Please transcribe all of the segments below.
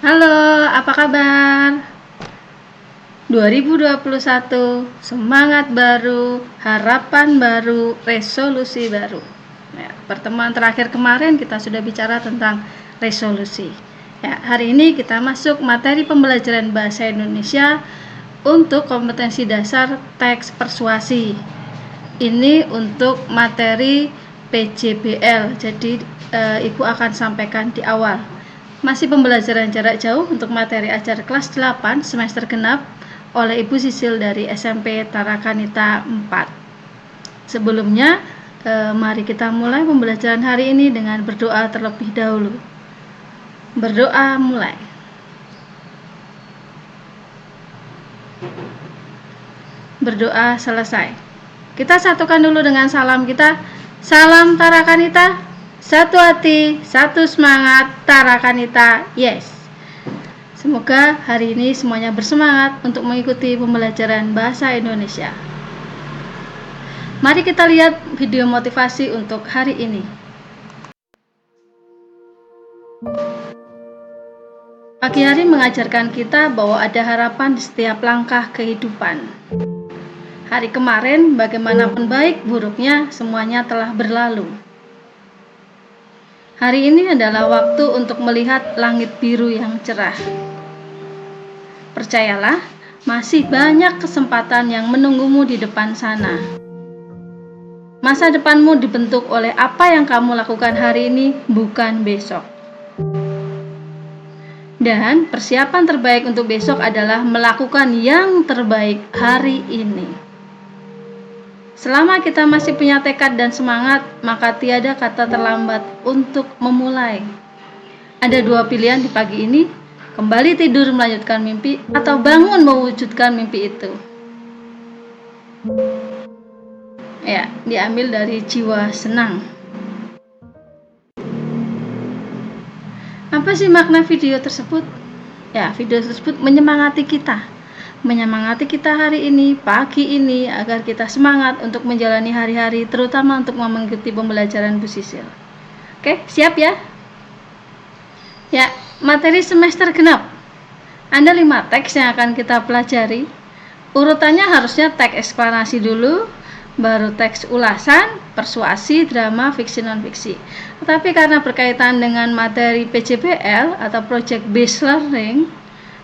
Halo, apa kabar? 2021, semangat baru, harapan baru, resolusi baru. Ya, pertemuan terakhir kemarin kita sudah bicara tentang resolusi. Ya, hari ini kita masuk materi pembelajaran bahasa Indonesia untuk kompetensi dasar teks persuasi. Ini untuk materi PJBL. Jadi Ibu akan sampaikan di awal. Masih pembelajaran jarak jauh untuk materi ajar kelas 8 semester genap oleh Ibu Sisil dari SMP Tarakanita 4. Sebelumnya, mari kita mulai pembelajaran hari ini dengan berdoa terlebih dahulu. Berdoa mulai. Berdoa selesai. Kita satukan dulu dengan salam kita. Salam Tarakanita. Satu hati, satu semangat, Tarakanita, yes. Semoga hari ini semuanya bersemangat untuk mengikuti pembelajaran bahasa Indonesia. Mari kita lihat video motivasi untuk hari ini. Pagi hari mengajarkan kita bahwa ada harapan di setiap langkah kehidupan. Hari kemarin, bagaimanapun baik buruknya, semuanya telah berlalu. Hari ini adalah waktu untuk melihat langit biru yang cerah. Percayalah, masih banyak kesempatan yang menunggumu di depan sana. Masa depanmu dibentuk oleh apa yang kamu lakukan hari ini, bukan besok. Dan persiapan terbaik untuk besok adalah melakukan yang terbaik hari ini. Selama kita masih punya tekad dan semangat, maka tiada kata terlambat untuk memulai. Ada dua pilihan di pagi ini, kembali tidur melanjutkan mimpi atau bangun mewujudkan mimpi itu. Ya, diambil dari Jiwa Senang. Apa sih makna video tersebut? Ya, video tersebut menyemangati kita hari ini, pagi ini, agar kita semangat untuk menjalani hari-hari, terutama untuk mengikuti pembelajaran Bu Sisil. Oke, siap ya? Ya, materi semester genap. Ada 5 teks yang akan kita pelajari. Urutannya harusnya teks eksplanasi dulu, baru teks ulasan, persuasi, drama, fiksi, non-fiksi. Tetapi karena berkaitan dengan materi PJBL atau Project Based Learning,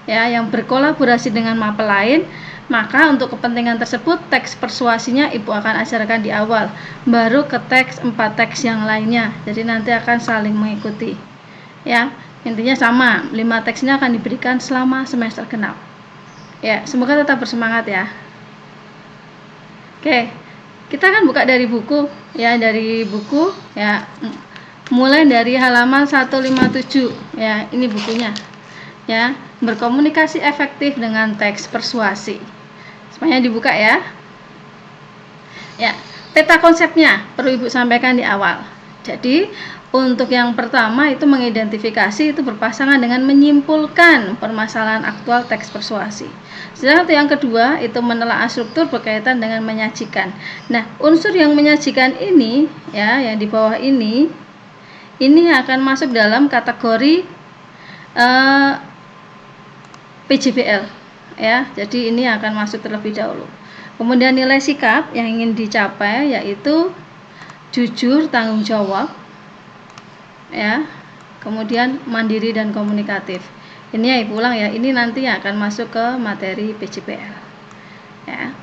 ya, yang berkolaborasi dengan mapel lain, maka untuk kepentingan tersebut teks persuasinya Ibu akan ajarkan di awal, baru ke teks 4 teks yang lainnya. Jadi nanti akan saling mengikuti. Ya, intinya sama, 5 teksnya akan diberikan selama semester genap. Ya, semoga tetap bersemangat ya. Oke, kita kan buka dari buku, ya, dari buku, ya, mulai dari halaman 157, ya, ini bukunya. Ya, berkomunikasi efektif dengan teks persuasi. Semuanya dibuka ya. Ya, peta konsepnya perlu Ibu sampaikan di awal. Jadi, untuk yang pertama itu mengidentifikasi, itu berpasangan dengan menyimpulkan permasalahan aktual teks persuasi. Sedangkan yang kedua itu menelaah struktur berkaitan dengan menyajikan. Nah, unsur yang menyajikan ini, ya, yang di bawah ini akan masuk dalam kategori PJBL, ya. Jadi ini akan masuk terlebih dahulu. Kemudian nilai sikap yang ingin dicapai yaitu jujur, tanggung jawab, ya. Kemudian mandiri dan komunikatif. Ini ya Ibu ulang ya. Ini nanti akan masuk ke materi PJBL. Ya.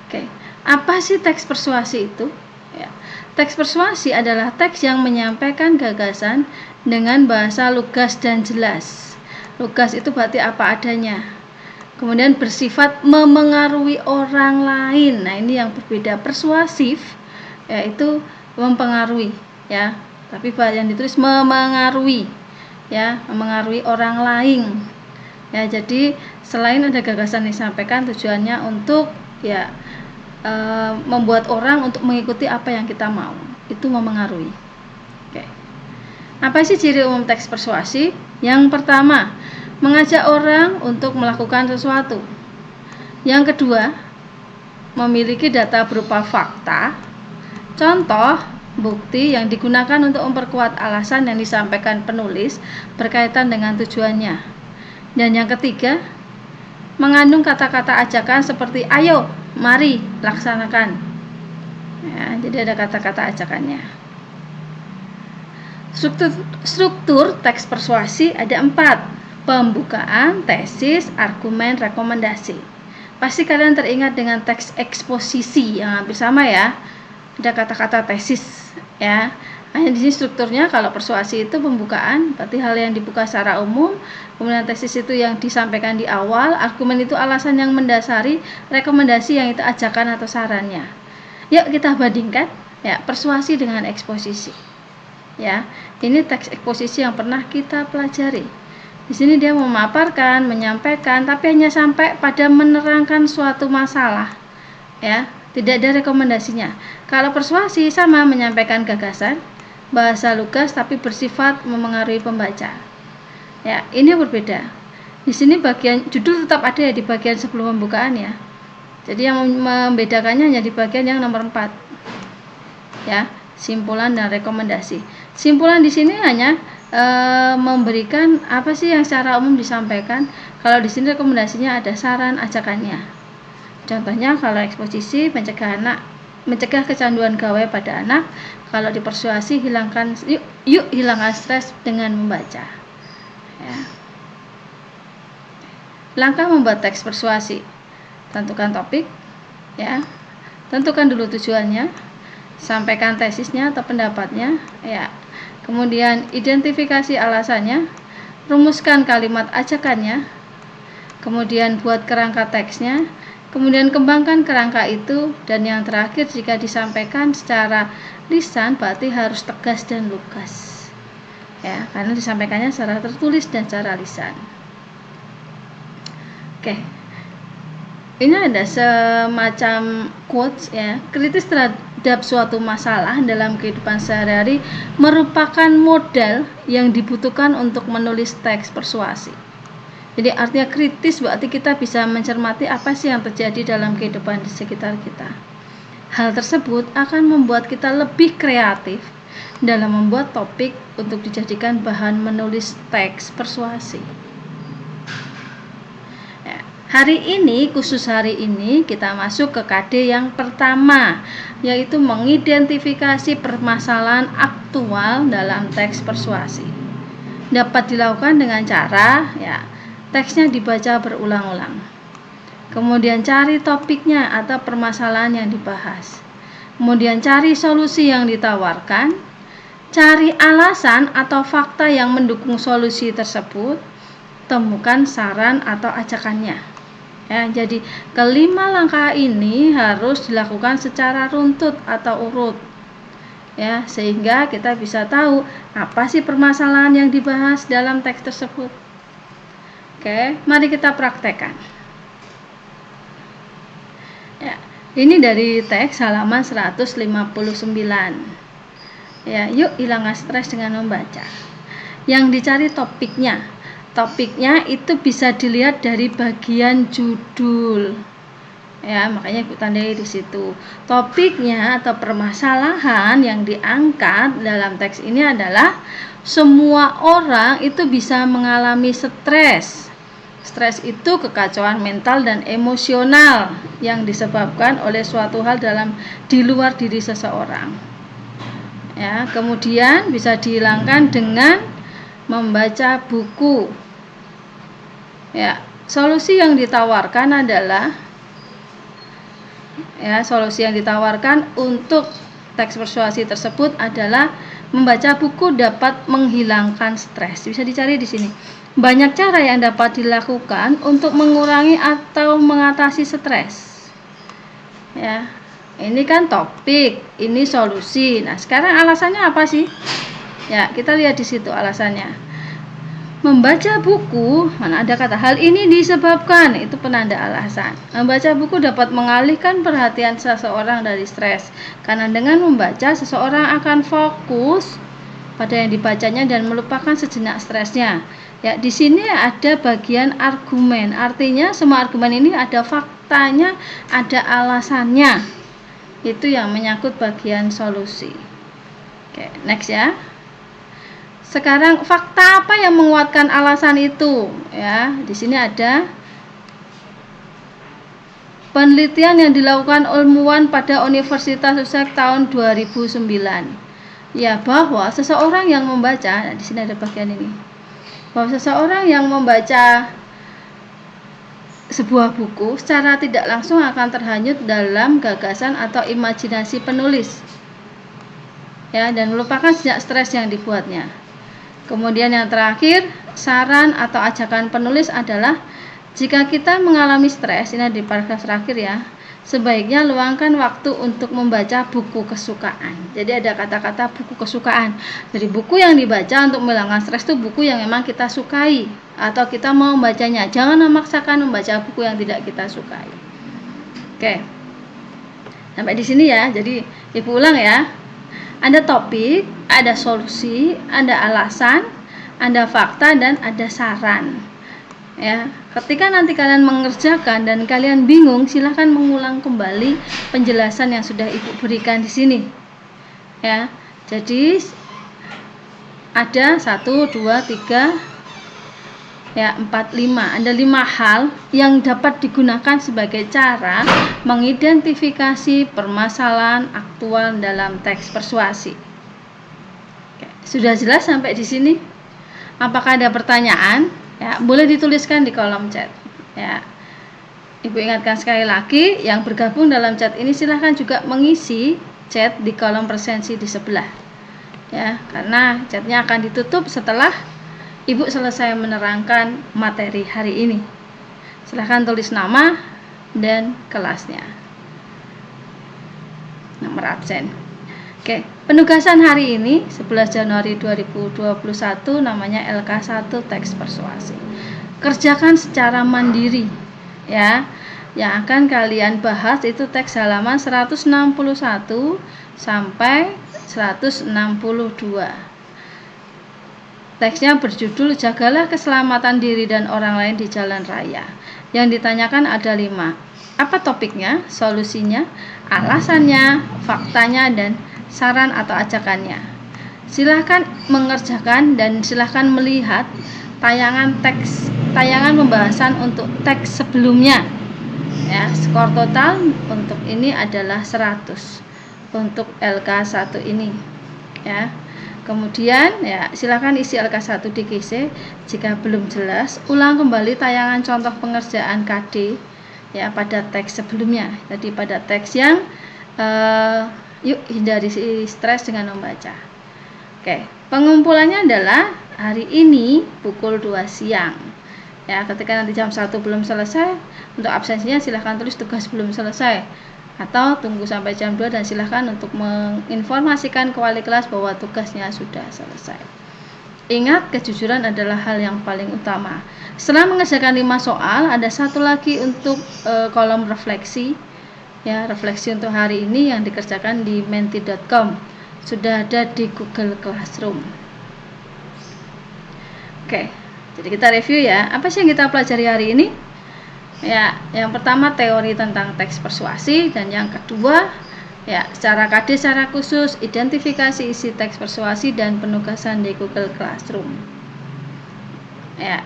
Oke. Apa sih teks persuasi itu? Ya. Teks persuasi adalah teks yang menyampaikan gagasan dengan bahasa lugas dan jelas. Lugas itu berarti apa adanya. Kemudian bersifat memengaruhi orang lain. Nah, ini yang berbeda. Persuasif yaitu mempengaruhi, ya. Tapi yang ditulis memengaruhi, ya, memengaruhi orang lain. Ya, jadi selain ada gagasan disampaikan, tujuannya untuk, ya, membuat orang untuk mengikuti apa yang kita mau. Itu memengaruhi. Oke. Apa sih ciri umum teks persuasi? Yang pertama, mengajak orang untuk melakukan sesuatu. Yang kedua, memiliki data berupa fakta, contoh, bukti yang digunakan untuk memperkuat alasan yang disampaikan penulis berkaitan dengan tujuannya. Dan yang ketiga, mengandung kata-kata ajakan seperti ayo, mari, laksanakan. Ya, jadi ada kata-kata ajakannya. Struktur teks persuasi ada 4. Pembukaan, tesis, argumen, rekomendasi. Pasti kalian teringat dengan teks eksposisi yang hampir sama ya. Ada kata-kata tesis ya. Hanya di sini strukturnya kalau persuasi itu pembukaan, berarti hal yang dibuka secara umum. Kemudian tesis itu yang disampaikan di awal, argumen itu alasan yang mendasari, rekomendasi yang itu ajakan atau sarannya. Yuk kita bandingkan ya persuasi dengan eksposisi. Ya, ini teks eksposisi yang pernah kita pelajari. Di sini dia memaparkan, menyampaikan, tapi hanya sampai pada menerangkan suatu masalah. Ya, tidak ada rekomendasinya. Kalau persuasi sama, menyampaikan gagasan, bahasa lugas tapi bersifat memengaruhi pembaca. Ya, ini berbeda. Di sini bagian judul tetap ada ya di bagian sebelum pembukaan ya. Jadi yang membedakannya hanya di bagian yang nomor 4. Ya, simpulan dan rekomendasi. Simpulan di sini hanya memberikan apa sih yang secara umum disampaikan. Kalau di sini rekomendasinya ada saran ajakannya. Contohnya kalau eksposisi mencegah kecanduan gawai pada anak. Kalau dipersuasi yuk hilangkan stres dengan membaca. Ya. Langkah membuat teks persuasi. Tentukan topik, ya. Tentukan dulu tujuannya. Sampaikan tesisnya atau pendapatnya, ya. Kemudian identifikasi alasannya, rumuskan kalimat ajakannya, kemudian buat kerangka teksnya, kemudian kembangkan kerangka itu, dan yang terakhir jika disampaikan secara lisan berarti harus tegas dan lugas. Ya, karena disampaikannya secara tertulis dan secara lisan. Oke. Ini ada semacam quotes ya, kritis terhadap suatu masalah dalam kehidupan sehari-hari merupakan modal yang dibutuhkan untuk menulis teks persuasi. Jadi artinya kritis berarti kita bisa mencermati apa sih yang terjadi dalam kehidupan di sekitar kita. Hal tersebut akan membuat kita lebih kreatif dalam membuat topik untuk dijadikan bahan menulis teks persuasi. Khusus hari ini kita masuk ke KD yang pertama, yaitu mengidentifikasi permasalahan aktual dalam teks persuasi. Dapat dilakukan dengan cara ya, teksnya dibaca berulang-ulang. Kemudian cari topiknya atau permasalahan yang dibahas. Kemudian cari solusi yang ditawarkan, cari alasan atau fakta yang mendukung solusi tersebut, temukan saran atau ajakannya. Ya, jadi kelima langkah ini harus dilakukan secara runtut atau urut. Ya, sehingga kita bisa tahu apa sih permasalahan yang dibahas dalam teks tersebut. Oke, mari kita praktekkan. Ya, ini dari teks halaman 159. Ya, yuk hilangkan stres dengan membaca. Yang dicari topiknya. Topiknya itu bisa dilihat dari bagian judul. Ya, makanya Ibu tandai di situ. Topiknya atau permasalahan yang diangkat dalam teks ini adalah semua orang itu bisa mengalami stres. Stres itu kekacauan mental dan emosional yang disebabkan oleh suatu hal di luar diri seseorang. Ya, kemudian bisa dihilangkan dengan membaca buku. Ya, solusi yang ditawarkan adalah untuk teks persuasi tersebut adalah membaca buku dapat menghilangkan stres. Bisa dicari di sini. Banyak cara yang dapat dilakukan untuk mengurangi atau mengatasi stres. Ya, ini kan topik, ini solusi. Nah, sekarang alasannya apa sih? Ya, kita lihat di situ alasannya. Membaca buku, mana ada kata hal ini disebabkan, itu penanda alasan. Membaca buku dapat mengalihkan perhatian seseorang dari stres, karena dengan membaca seseorang akan fokus pada yang dibacanya dan melupakan sejenak stresnya. Ya, di sini ada bagian argumen, artinya semua argumen ini ada ada alasannya. Itu yang menyangkut bagian solusi. Oke, next ya. Sekarang fakta apa yang menguatkan alasan itu? Ya, di sini ada penelitian yang dilakukan ilmuwan pada Universitas Utrecht tahun 2009. Ya, bahwa seseorang yang membaca, nah di sini ada bagian ini. Bahwa seseorang yang membaca sebuah buku secara tidak langsung akan terhanyut dalam gagasan atau imajinasi penulis. Ya, dan melupakan jejak stres yang dibuatnya. Kemudian yang terakhir, saran atau ajakan penulis adalah jika kita mengalami stres, ini di paragraf terakhir ya, sebaiknya luangkan waktu untuk membaca buku kesukaan. Jadi ada kata-kata buku kesukaan. Jadi buku yang dibaca untuk menghilangkan stres itu buku yang memang kita sukai atau kita mau membacanya. Jangan memaksakan membaca buku yang tidak kita sukai. Oke. Sampai di sini ya. Jadi Ibu ulang ya. Ada topik, ada solusi, ada alasan, ada fakta, dan ada saran. Ya, ketika nanti kalian mengerjakan dan kalian bingung, silahkan mengulang kembali penjelasan yang sudah Ibu berikan di sini. Ya, jadi ada 1, 2, 3, ya 4, 5. Ada 5 hal yang dapat digunakan sebagai cara mengidentifikasi permasalahan aktual dalam teks persuasi. Oke, sudah jelas sampai di sini? Apakah ada pertanyaan? Ya, boleh dituliskan di kolom chat. Ya, Ibu ingatkan sekali lagi, yang bergabung dalam chat ini silahkan juga mengisi chat di kolom presensi di sebelah. Ya, karena chatnya akan ditutup setelah Ibu selesai menerangkan materi hari ini. Silahkan tulis nama dan kelasnya, nomor absen. Oke, penugasan hari ini 11 Januari 2021 namanya LK1 teks persuasi. Kerjakan secara mandiri ya. Yang akan kalian bahas itu teks halaman 161 sampai 162. Teksnya berjudul Jagalah Keselamatan Diri dan Orang Lain di Jalan Raya. Yang ditanyakan ada 5. Apa topiknya, solusinya, alasannya, faktanya, dan saran atau ajakannya. Silahkan mengerjakan dan silahkan melihat tayangan pembahasan untuk teks sebelumnya. Ya, skor total untuk ini adalah 100 untuk LK1 ini. Ya. Kemudian ya silakan isi LK1 di GC. Jika belum jelas, ulang kembali tayangan contoh pengerjaan KD ya pada teks sebelumnya. Tadi pada teks yang yuk hindari stres dengan membaca. Oke, pengumpulannya adalah hari ini pukul 2 siang. Ya, ketika nanti jam 1 belum selesai, untuk absensinya silahkan tulis tugas belum selesai. Atau tunggu sampai jam 2 dan silahkan untuk menginformasikan ke wali kelas bahwa tugasnya sudah selesai. Ingat, kejujuran adalah hal yang paling utama. Setelah mengerjakan 5 soal, ada satu lagi untuk kolom refleksi. Ya, refleksi untuk hari ini yang dikerjakan di menti.com. Sudah ada di Google Classroom. Oke, jadi kita review ya. Apa sih yang kita pelajari hari ini? Ya, yang pertama teori tentang teks persuasi, dan yang kedua ya secara KD secara khusus identifikasi isi teks persuasi dan penugasan di Google Classroom. Ya.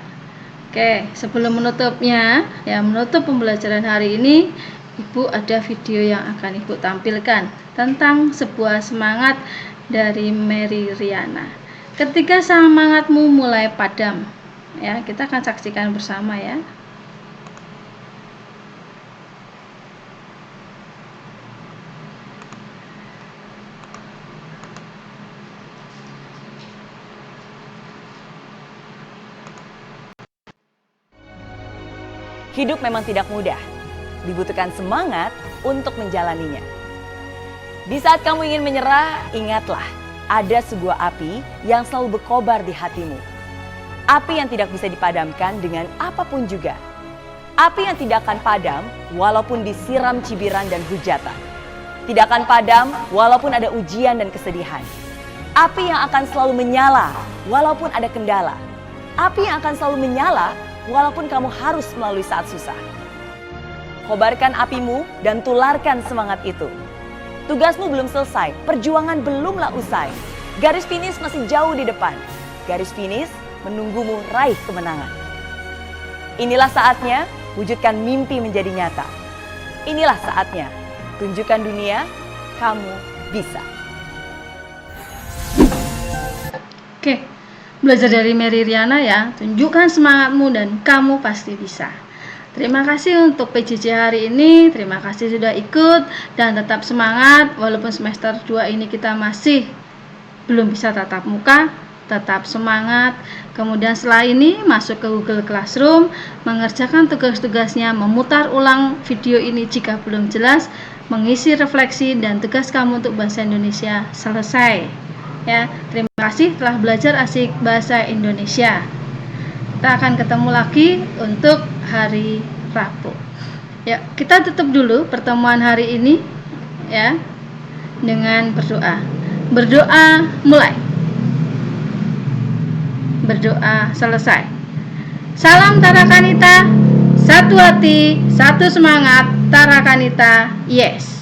Oke, sebelum menutupnya, ya menutup pembelajaran hari ini, Ibu ada video yang akan Ibu tampilkan tentang sebuah semangat dari Mary Riana. Ketika semangatmu mulai padam. Ya, kita akan saksikan bersama ya. Hidup memang tidak mudah, dibutuhkan semangat untuk menjalaninya. Di saat kamu ingin menyerah, ingatlah, ada sebuah api yang selalu berkobar di hatimu. Api yang tidak bisa dipadamkan dengan apapun juga. Api yang tidak akan padam walaupun disiram cibiran dan hujatan. Tidak akan padam walaupun ada ujian dan kesedihan. Api yang akan selalu menyala walaupun ada kendala. Api yang akan selalu menyala walaupun kamu harus melalui saat susah. Kobarkan apimu dan tularkan semangat itu. Tugasmu belum selesai, perjuangan belumlah usai. Garis finish masih jauh di depan. Garis finish menunggumu raih kemenangan. Inilah saatnya wujudkan mimpi menjadi nyata. Inilah saatnya tunjukkan dunia kamu bisa. Oke, belajar dari Mary Riana ya. Tunjukkan semangatmu dan kamu pasti bisa. Terima kasih untuk PJJ hari ini. Terima kasih sudah ikut dan tetap semangat. Walaupun semester 2 ini kita masih belum bisa tatap muka, tetap semangat. Kemudian setelah ini masuk ke Google Classroom, mengerjakan tugas-tugasnya, memutar ulang video ini jika belum jelas, mengisi refleksi dan tugas kamu untuk bahasa Indonesia selesai. Ya, terima kasih telah belajar asik bahasa Indonesia. Kita akan ketemu lagi untuk hari Rabu. Ya, kita tutup dulu pertemuan hari ini ya dengan berdoa. Berdoa mulai. Berdoa selesai. Salam Tarakanita, satu hati, satu semangat. Tarakanita, yes.